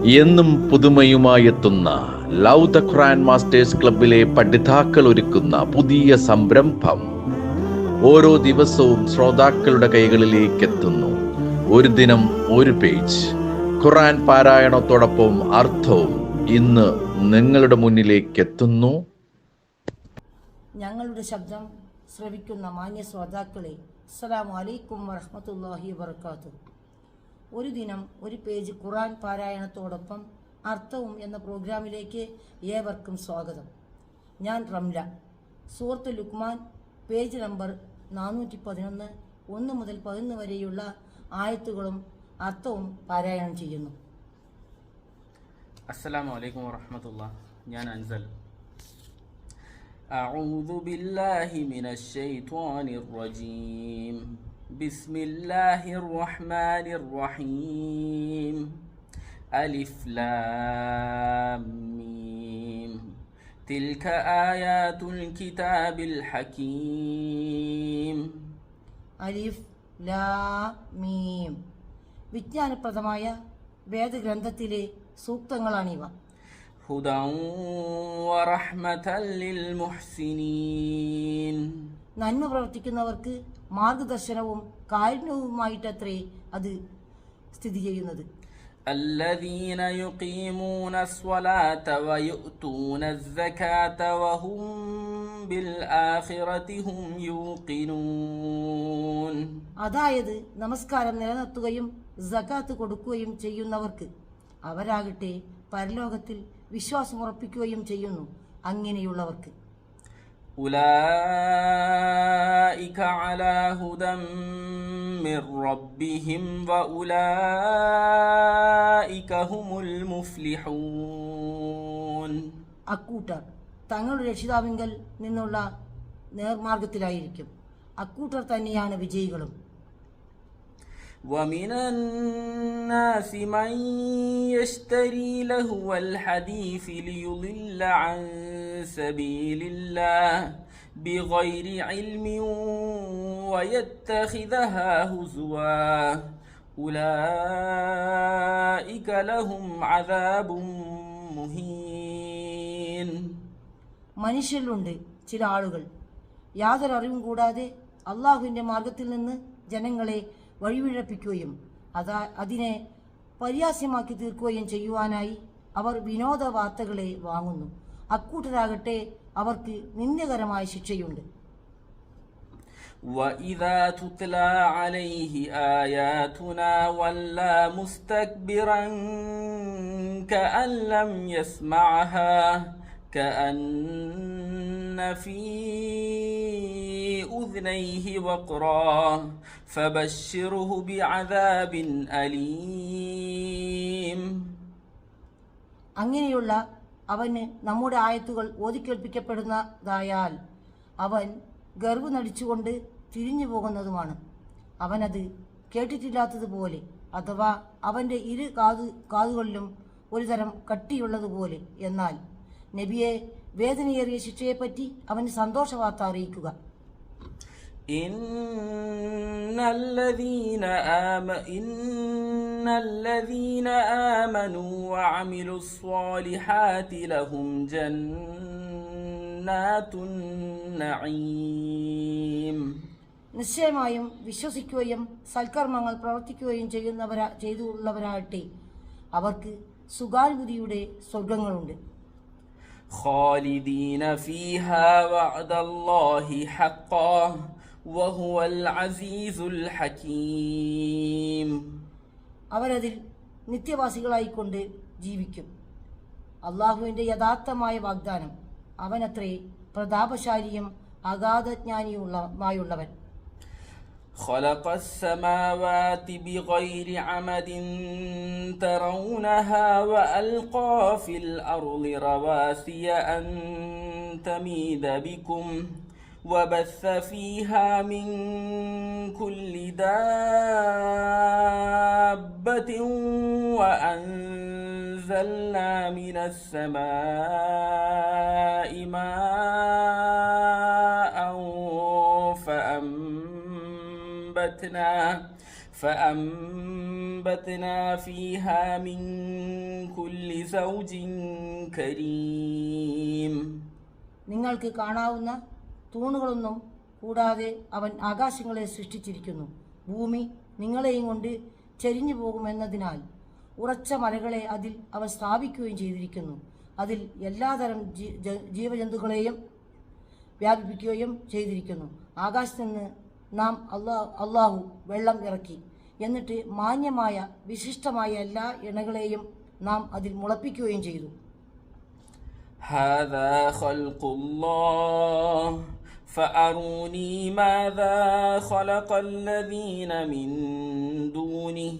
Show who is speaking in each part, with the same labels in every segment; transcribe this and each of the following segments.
Speaker 1: എന്നും പുതുമയുമായെത്തുന്ന love the Quran masters ക്ലബിലെ പഠിതാക്കൾ ഒരുക്കുന്ന പുതിയ സംരംഭം ഓരോ ദിവസവും ശ്രോതാക്കളുടെ കൈകളിലേക്ക് എത്തുന്നു. ഒരു ദിനം ഒരു പേജ് ഖുർആൻ പാരായണത്തോടൊപ്പം അർത്ഥവും ഇന്ന് നിങ്ങളുടെ മുന്നിലേക്ക് എത്തുന്നു.
Speaker 2: ഞങ്ങളുടെ ശബ്ദം ശ്രവിക്കുന്ന മാന്യ ശ്രോതാക്കളെ, അസ്സലാമു അലൈക്കും വറഹ്മത്തുള്ളാഹി വബറകാതുഹു. ഒരു ദിനം ഒരു പേജ് ഖുർആൻ പാരായണത്തോടൊപ്പം അർത്ഥവും എന്ന പ്രോഗ്രാമിലേക്ക് ഏവർക്കും സ്വാഗതം. ഞാൻ റംല. സൂറത്തുൽ ലുഖ്മാൻ പേജ് നമ്പർ 411 1 മുതൽ 11 വരെയുള്ള ആയത്തുകളും അർത്ഥവും പാരായണം ചെയ്യുന്നു.
Speaker 3: അസ്സലാമു അലൈക്കും വറഹ്മത്തുള്ളാഹി. ഞാൻ അൻസൽ. അഊദു ബില്ലാഹി മിനശ് ശൈത്വാനിർ റജീം. ബിസ്മില്ലാഹിർ റഹ്മാനിർ റഹീം. അലിഫ് ലാം മീം. തിൽക ആയാതുൽ കിതാബിൽ ഹകീം.
Speaker 2: അലിഫ് ലാം മീം. വിജ്ഞാനപ്രദമായ വേദഗ്രന്ഥത്തിലെ സൂക്തങ്ങളാണിവ.
Speaker 3: ഹുദൻ വറഹ്മതൻ ലിൽ മുഹ്സിനീൻ.
Speaker 2: നന്മ പ്രവർത്തിക്കുന്നവർക്ക് മാർഗദർശനവും കാരുണ്യവുമായിട്ടത്രേ അത് സ്ഥിതി ചെയ്യുന്നത്.
Speaker 3: الذين يقيمون الصلاة ويؤتون الزكاة وهم بالآخرة هم يوقنون.
Speaker 2: അതായത് നമസ്കാരം നിലനിർത്തുകയും സകാത്ത് കൊടുക്കുകയും ചെയ്യുന്നവർക്ക് അവരാകട്ടെ പരലോകത്തിൽ വിശ്വാസമുറപ്പിക്കുകയും ചെയ്യുന്നു. അങ്ങനെയുള്ളവർക്ക്
Speaker 3: ഉലൈക അലാ ഹുദം മിർ റബ്ബിഹിം വഉലൈക ഹുമുൽ മുഫ്ലിഹൂൻ.
Speaker 2: അക്കൂട്ടർ തങ്ങളുടെ രക്ഷിതാവിങ്കൽ നിന്നുള്ള നേർമാർഗത്തിലായിരിക്കും. അക്കൂട്ടർ തന്നെയാണ് വിജയികളും.
Speaker 3: ومن الناس من يشتري لهو الحديث ليضل عن سبيل الله بغير علم ويتخذها هزوا أولئك لهم عذاب مهين.
Speaker 2: മനുഷ്യരിലുണ്ട് ചില ആളുകൾ യാതൊരു അറിവും കൂടാതെ അള്ളാഹുവിൻ്റെ മാർഗത്തിൽ നിന്ന് ജനങ്ങളെ വഴിവിഴപ്പിക്കുകയും അതിനെ പരിഹാസ്യമാക്കി തീർക്കുകയും ചെയ്യുവാനായി അവർ വിനോദ വാർത്തകളെ വാങ്ങുന്നു. അക്കൂട്ടരാകട്ടെ അവർക്ക് നിന്ദ്യകരമായ ശിക്ഷയുണ്ട്.
Speaker 3: وَإِذَا تُتْلَى عَلَيْهِ آيَاتُنَا وَلَّى مُسْتَكْبِرًا كَأَن لَّمْ يَسْمَعْهَا كأن في أذنيه وقرا فبشره بعذاب أليم.
Speaker 2: അങ്ങനെയുള്ള അവന് നമ്മുടെ ആയത്തുകൾ ഓതിക്കേൾപ്പിക്കപ്പെടുന്നതായാൽ അവൻ ഗർവ് നടിച്ചുകൊണ്ട് തിരിഞ്ഞു പോകുന്നതുമാണ്. അവനത് കേട്ടിട്ടില്ലാത്തതുപോലെ, അഥവാ അവൻ്റെ ഇരു കാതുകളിലും ഒരുതരം കട്ടിയുള്ളതുപോലെ. എന്നാൽ നബിയെ വേദനയേറിയ ശിക്ഷയെപ്പറ്റി അവന് സന്തോഷവാർത്ത അറിയിക്കുക.
Speaker 3: ഇന്നല്ലദീന ആമനൂ വഅമിലുസ് സ്വാലിഹാതി ലഹും ജന്നാത്തുൻ നഈം.
Speaker 2: നിശ്ചയമായും വിശ്വസിക്കുകയും സൽക്കർമ്മങ്ങൾ പ്രവർത്തിക്കുകയും ചെയ്തുള്ളവരാകട്ടെ അവർക്ക് സുഖാനുഭൂതിയുടെ സ്വർഗങ്ങളുണ്ട്.
Speaker 3: خالدين فيها وعد الله حقا وهو العزيز الحكيم.
Speaker 2: അവരതിൽ നിത്യവാസികളായിക്കൊണ്ട് ജീവിക്കും. അള്ളാഹുവിൻ്റെ യഥാർത്ഥമായ വാഗ്ദാനം അവനത്രേ പ്രതാപശാലിയും അഗാധജ്ഞാനിയുമായുള്ളവൻ.
Speaker 3: خلق السماوات بغير عمد ترونها وألقى في الأرض رواسي أن تميد بكم وبث فيها من كل دابة وأنزلنا من السماء ماء فأنبتنا فيها من كل زوج كريم.
Speaker 2: നിങ്ങൾക്ക് കാണാവുന്ന തൂണുകളൊന്നും കൂടാതെ അവൻ ആകാശങ്ങളെ സൃഷ്ടിച്ചിരിക്കുന്നു. ഭൂമി നിങ്ങളെയും കൊണ്ട് ചെരിഞ്ഞു പോകുമെന്നതിനാൽ ഉറച്ച മലകളെ അതിൽ അവൻ സ്ഥാപിക്കുകയും ചെയ്തിരിക്കുന്നു. അതിൽ എല്ലാതരം ജീവജന്തുക്കളെയും വ്യാപിപ്പിക്കുകയും ചെയ്തിരിക്കുന്നു. ആകാശത്ത് നിന്ന് നാം അള്ളാഹു വെള്ളം ഇറക്കി. എന്നിട്ട് മാന്യമായ വിശിഷ്ടമായ എല്ലാ ഇണകളെയും നാം അതിൽ മുളപ്പിക്കുകയും ചെയ്തു.
Speaker 3: هذا خلق الله فأروني ماذا خلق الذين من دونه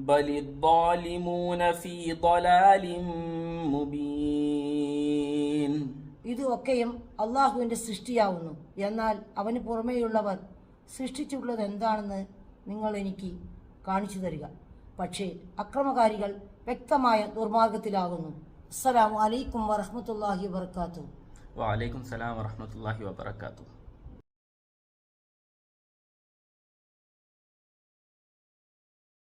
Speaker 3: بل الظالمون في ضلال مبين.
Speaker 2: ഇത് ഒക്കെയും അള്ളാഹുവിൻ്റെ സൃഷ്ടിയാവുന്നു. എന്നാൽ അവന് പുറമേയുള്ളവർ സൃഷ്ടിച്ചിട്ടുള്ളത് എന്താണെന്ന് നിങ്ങൾ എനിക്ക് കാണിച്ചു തരിക. പക്ഷേ അക്രമകാരികൾ വ്യക്തമായ ദുർമാർഗത്തിലാകുന്നു. അസ്സലാമു അലൈക്കും വറഹ്മത്തുള്ളാഹി വബറകാതുഹു.
Speaker 3: വഅലൈക്കും സലാം വറഹ്മത്തുള്ളാഹി വബറകാതുഹു.